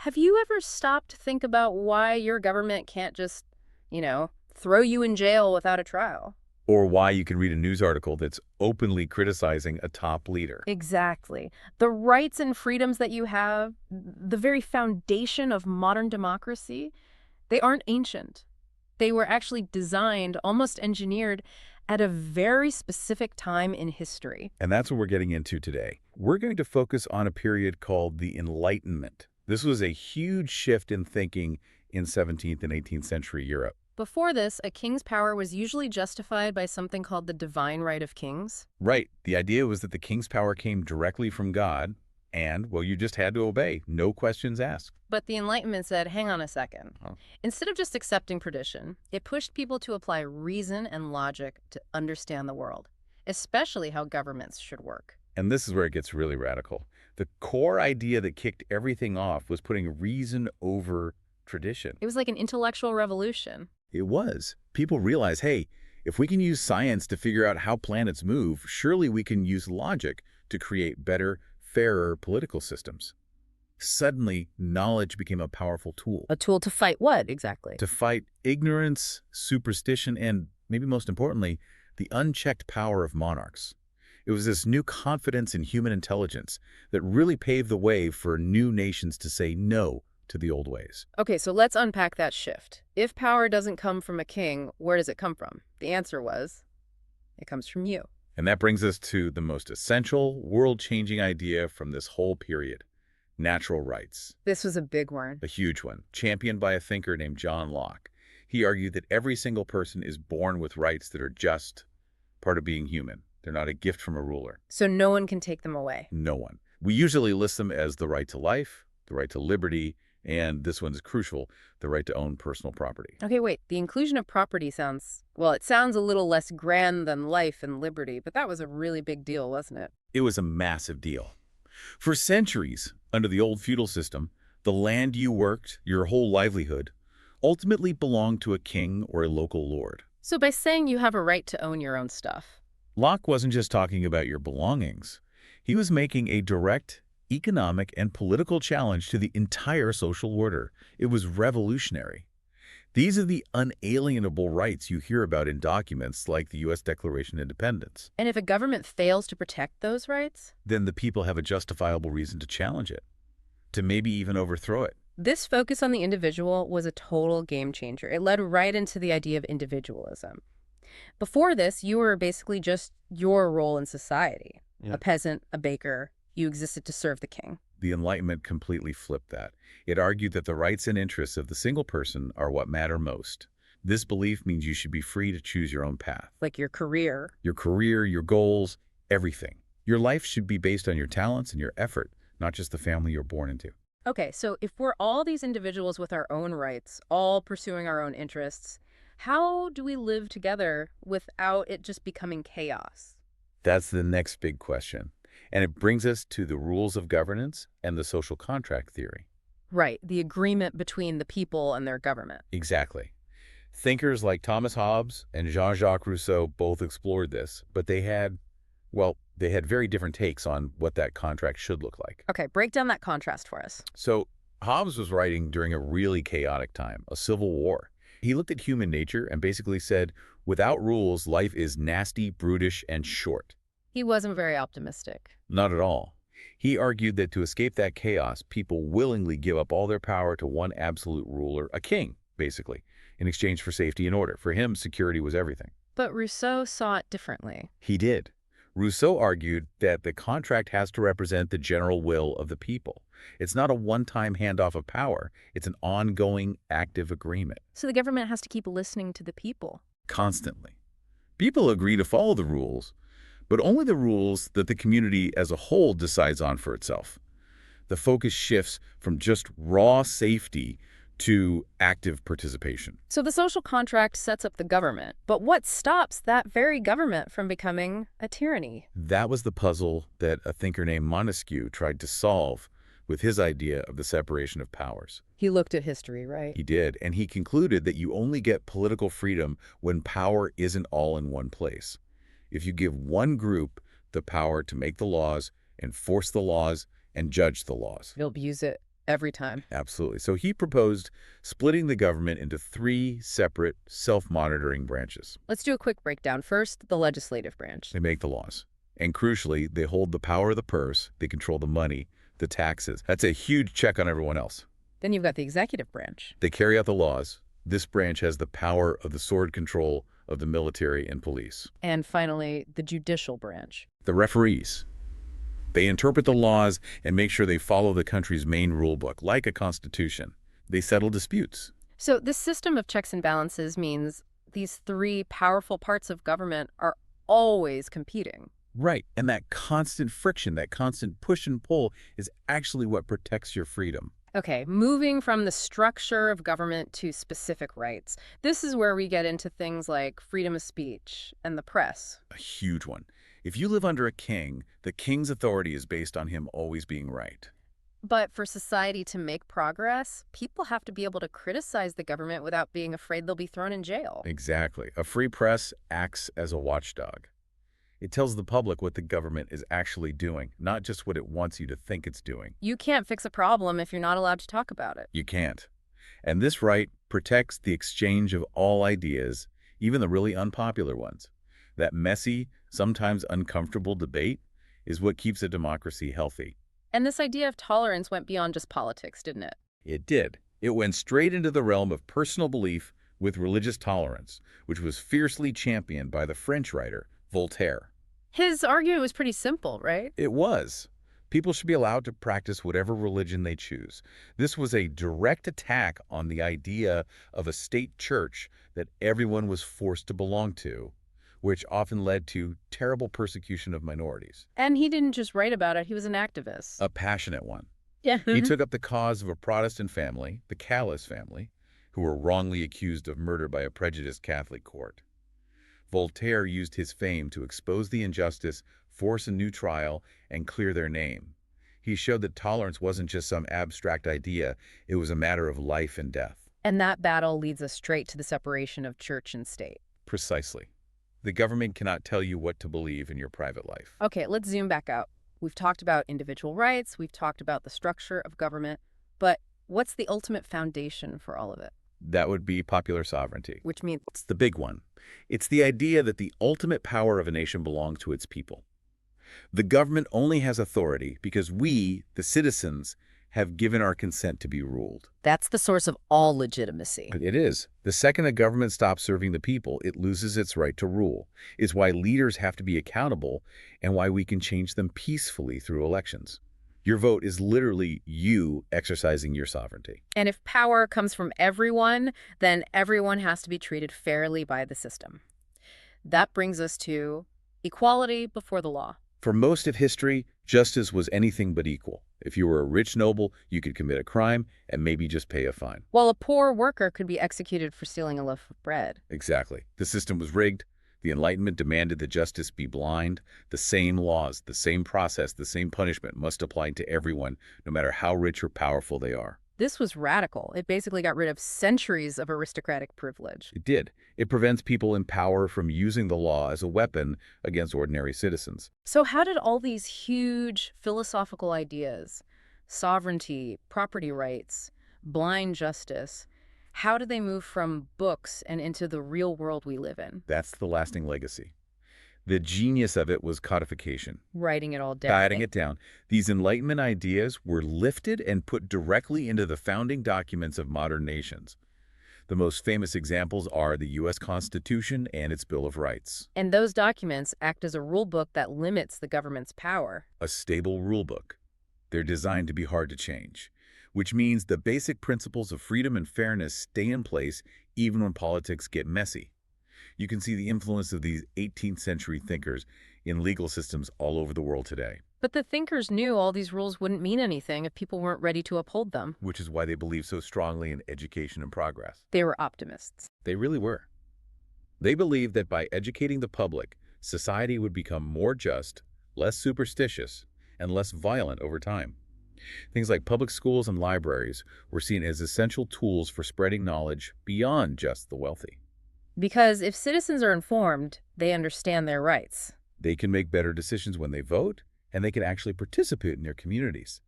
Have you ever stopped to think about why your government can't just, throw you in jail without a trial? Or why you can read a news article that's openly criticizing a top leader. Exactly. The rights and freedoms that you have, the very foundation of modern democracy, they aren't ancient. They were actually designed, almost engineered, at a very specific time in history. And that's what we're getting into today. We're going to focus on a period called the Enlightenment. This was a huge shift in thinking in 17th and 18th century Europe. Before this, a king's power was usually justified by something called the divine right of kings. Right. The idea was that the king's power came directly from God, and, well, you just had to obey, no questions asked. But the Enlightenment said, hang on a second. Huh. Instead of just accepting tradition, it pushed people to apply reason and logic to understand the world, especially how governments should work. And this is where it gets really radical. The core idea that kicked everything off was putting reason over tradition. It was like an intellectual revolution. It was. People realized, hey, if we can use science to figure out how planets move, surely we can use logic to create better, fairer political systems. Suddenly, knowledge became a powerful tool A tool to fight what, exactly? to fight ignorance, superstition, and, maybe most importantly, the unchecked power of monarchs. It was this new confidence in human intelligence that really paved the way for new nations to say no to the old ways. Okay, so let's unpack that shift. If power doesn't come from a king, where does it come from? The answer was, it comes from you. And that brings us to the most essential, world-changing idea from this whole period: natural rights. This was a big one. A huge one, championed by a thinker named John Locke. He argued that every single person is born with rights that are just part of being human. They're not a gift from a ruler. So no one can take them away. No one. We usually list them as the right to life, the right to liberty, and this one's crucial, the right to own personal property. Okay, wait. The inclusion of property sounds, well, it sounds a little less grand than life and liberty, but that was a really big deal, wasn't it? It was a massive deal. For centuries, under the old feudal system, the land you worked, your whole livelihood, ultimately belonged to a king or a local lord. So by saying you have a right to own your own stuff. Locke wasn't just talking about your belongings. He was making a direct economic and political challenge to the entire social order. It was revolutionary. These are the unalienable rights you hear about in documents like the U.S. Declaration of Independence. And if a government fails to protect those rights? Then the people have a justifiable reason to challenge it, to maybe even overthrow it. This focus on the individual was a total game changer. It led right into the idea of individualism. Before this, you were basically just your role in society. Yeah. A peasant, a baker. You existed to serve the king. The Enlightenment completely flipped that. It argued that the rights and interests of the single person are what matter most. This belief means you should be free to choose your own path. Like your career. Your career, your goals, everything. Your life should be based on your talents and your effort, not just the family you're born into. Okay, so if we're all these individuals with our own rights, all pursuing our own interests, how do we live together without it just becoming chaos? That's the next big question. And it brings us to the rules of governance and the social contract theory. Right, the agreement between the people and their government. Exactly. Thinkers like Thomas Hobbes and Jean-Jacques Rousseau both explored this, but they had very different takes on what that contract should look like. Okay, break down that contrast for us. So Hobbes was writing during a really chaotic time, a civil war. He looked at human nature and basically said, without rules, life is nasty, brutish, and short. He wasn't very optimistic. Not at all. He argued that to escape that chaos, people willingly give up all their power to one absolute ruler, a king, basically, in exchange for safety and order. For him, security was everything. But Rousseau saw it differently. He did. Rousseau argued that the contract has to represent the general will of the people. It's not a one-time handoff of power. It's an ongoing, active agreement. So the government has to keep listening to the people. Constantly. People agree to follow the rules, but only the rules that the community as a whole decides on for itself. The focus shifts from just raw safety to active participation. So the social contract sets up the government. But what stops that very government from becoming a tyranny? That was the puzzle that a thinker named Montesquieu tried to solve with his idea of the separation of powers. He looked at history, right? He did, and he concluded that you only get political freedom when power isn't all in one place. If you give one group the power to make the laws, enforce the laws, and judge the laws. They'll abuse it Every time. Absolutely. So he proposed splitting the government into three separate self-monitoring branches. Let's do a quick breakdown. First, the legislative branch. They make the laws. And crucially, they hold the power of the purse. They control the money, the taxes. That's a huge check on everyone else. Then you've got the executive branch. They carry out the laws. This branch has the power of the sword control of the military and police. And finally, the judicial branch. The referees. They interpret the laws and make sure they follow the country's main rule book, like a constitution. They settle disputes. So this system of checks and balances means these three powerful parts of government are always competing. Right, and that constant friction, that constant push and pull is actually what protects your freedom. Okay, moving from the structure of government to specific rights. This is where we get into things like freedom of speech and the press. A huge one. If you live under a king, the king's authority is based on him always being right. But for society to make progress, people have to be able to criticize the government without being afraid they'll be thrown in jail. Exactly. A free press acts as a watchdog. It tells the public what the government is actually doing, not just what it wants you to think it's doing. You can't fix a problem if you're not allowed to talk about it. You can't. And this right protects the exchange of all ideas, even the really unpopular ones. That messy, sometimes uncomfortable debate is what keeps a democracy healthy. And this idea of tolerance went beyond just politics, didn't it? It did. It went straight into the realm of personal belief with religious tolerance, which was fiercely championed by the French writer Voltaire. His argument was pretty simple, right? It was. People should be allowed to practice whatever religion they choose. This was a direct attack on the idea of a state church that everyone was forced to belong to, which often led to terrible persecution of minorities. And he didn't just write about it, he was an activist. A passionate one. Yeah. He took up the cause of a Protestant family, the Calais family, who were wrongly accused of murder by a prejudiced Catholic court. Voltaire used his fame to expose the injustice, force a new trial, and clear their name. He showed that tolerance wasn't just some abstract idea, it was a matter of life and death. And that battle leads us straight to the separation of church and state. Precisely. The government cannot tell you what to believe in your private life. Okay, let's zoom back out. We've talked about individual rights, we've talked about the structure of government, but what's the ultimate foundation for all of it? That would be popular sovereignty. Which means It's the big one. It's the idea that the ultimate power of a nation belongs to its people. The government only has authority because we, the citizens, have given our consent to be ruled. that's the source of all legitimacy. It is. The second a government stops serving the people, it loses its right to rule. It's why leaders have to be accountable and why we can change them peacefully through elections. Your vote is literally you exercising your sovereignty. And if power comes from everyone, then everyone has to be treated fairly by the system. That brings us to equality before the law. For most of history, justice was anything but equal. If you were a rich noble, you could commit a crime and maybe just pay a fine. While a poor worker could be executed for stealing a loaf of bread. Exactly. The system was rigged. The Enlightenment demanded that justice be blind. The same laws, the same process, the same punishment must apply to everyone, no matter how rich or powerful they are. This was radical. It basically got rid of centuries of aristocratic privilege. It did. It prevents people in power from using the law as a weapon against ordinary citizens. So how did all these huge philosophical ideas, sovereignty, property rights, blind justice, how did they move from books and into the real world we live in? That's the lasting legacy. The genius of it was codification. Writing it all down. Dieting it down. These Enlightenment ideas were lifted and put directly into the founding documents of modern nations. The most famous examples are the U.S. Constitution and its Bill of Rights. And those documents act as a rule book that limits the government's power. A stable rule book. They're designed to be hard to change, which means the basic principles of freedom and fairness stay in place even when politics get messy. You can see the influence of these 18th century thinkers in legal systems all over the world today. But the thinkers knew all these rules wouldn't mean anything if people weren't ready to uphold them. Which is why they believe so strongly in education and progress. They were optimists. They really were. They believed that by educating the public, society would become more just, less superstitious, and less violent over time. Things like public schools and libraries were seen as essential tools for spreading knowledge beyond just the wealthy. Because if citizens are informed, they understand their rights. They can make better decisions when they vote, and they can actually participate in their communities.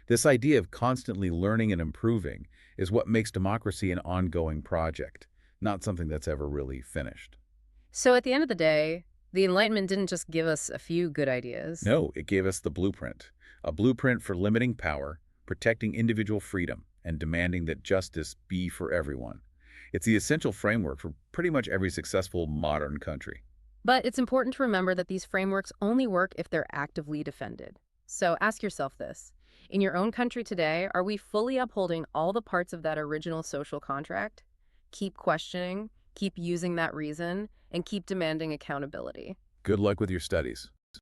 This idea of constantly learning and improving is what makes democracy an ongoing project, not something that's ever really finished. So at the end of the day, the Enlightenment didn't just give us a few good ideas. No, it gave us the blueprint, a blueprint for limiting power, protecting individual freedom, and demanding that justice be for everyone. It's the essential framework for pretty much every successful modern country. But it's important to remember that these frameworks only work if they're actively defended. So ask yourself this. In your own country today, are we fully upholding all the parts of that original social contract? Keep questioning, keep using that reason, and keep demanding accountability. Good luck with your studies.